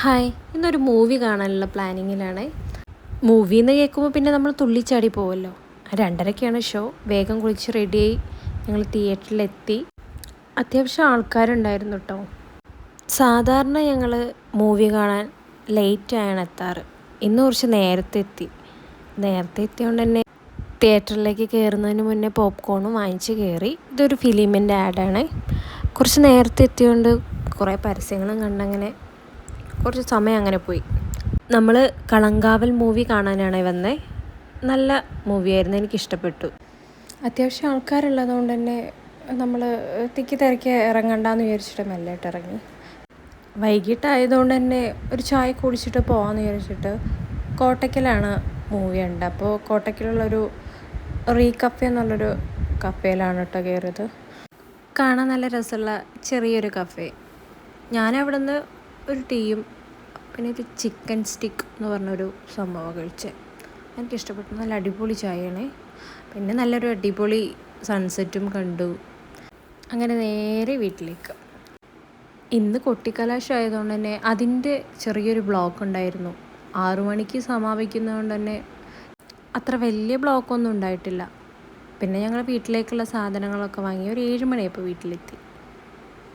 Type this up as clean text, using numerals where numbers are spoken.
Hi, ഇന്നൊരു movie കാണാനുള്ള പ്ലാനിങ്ങിലാണ്. Movie എന്ന് കേൾക്കുമ്പോൾ പിന്നെ നമ്മൾ തുള്ളിച്ചാടി പോവുമല്ലോ. 2:30-ക്കാണ് ഷോ. വേഗം കുളിച്ച് റെഡിയായി ഞങ്ങൾ തിയേറ്ററിലെത്തി. അത്യാവശ്യം ആൾക്കാരുണ്ടായിരുന്നു കേട്ടോ. സാധാരണ ഞങ്ങൾ മൂവി കാണാൻ ലേറ്റായാണ് എത്താറ്. ഇന്ന് കുറച്ച് നേരത്തെ എത്തി. നേരത്തെ എത്തിയോണ്ട് തന്നെ തിയേറ്ററിലേക്ക് കയറുന്നതിന് മുന്നേ പോപ്കോണും വാങ്ങിച്ച് കയറി. ഇതൊരു ഫിലിമിൻ്റെ ആഡാണ്. കുറച്ച് നേരത്തെ എത്തിയോണ്ട് കുറേ പരസ്യങ്ങളും കണ്ടങ്ങനെ കുറച്ച് സമയം അങ്ങനെ പോയി. നമ്മൾ കളങ്കാവൽ മൂവി കാണാനാണ് വന്നത്. നല്ല മൂവിയായിരുന്നു, എനിക്കിഷ്ടപ്പെട്ടു. അത്യാവശ്യം ആൾക്കാരുള്ളതുകൊണ്ട് തന്നെ നമ്മൾ തിക്കി തിരക്കി ഇറങ്ങണ്ടെന്ന് വിചാരിച്ചിട്ട് മെല്ലയിട്ട് ഇറങ്ങി. വൈകിട്ടായതുകൊണ്ട് തന്നെ ഒരു ചായ കുടിച്ചിട്ട് പോകാമെന്ന് വിചാരിച്ചിട്ട് കോട്ടയ്ക്കലാണ് മൂവി ഉണ്ട്. അപ്പോൾ കോട്ടയ്ക്കലുള്ളൊരു കഫേ എന്നുള്ളൊരു കഫേയിലാണ് കേട്ടോ കയറിയത്. കാണാൻ നല്ല രസമുള്ള ചെറിയൊരു കഫേ. ഞാനവിടെ നിന്ന് ഒരു ടീയും പിന്നെ ഒരു ചിക്കൻ സ്റ്റിക്ക് എന്ന് പറഞ്ഞൊരു സംഭവം കഴിച്ചത്. എനിക്കിഷ്ടപ്പെട്ടു. നല്ല അടിപൊളി ചായയാണ്. പിന്നെ നല്ലൊരു അടിപൊളി സൺസെറ്റും കണ്ടു. അങ്ങനെ നേരെ വീട്ടിലേക്ക്. ഇന്ന് കൊട്ടിക്കലാശം ആയതുകൊണ്ട് തന്നെ അതിൻ്റെ ചെറിയൊരു ബ്ലോക്ക് ഉണ്ടായിരുന്നു. 6 മണിക്ക് സമാപിക്കുന്നതുകൊണ്ട് തന്നെ അത്ര വലിയ ബ്ലോക്കൊന്നും ഉണ്ടായിട്ടില്ല. പിന്നെ ഞങ്ങൾ വീട്ടിലേക്കുള്ള സാധനങ്ങളൊക്കെ വാങ്ങി ഒരു 7 മണിയായപ്പോൾ വീട്ടിലെത്തി.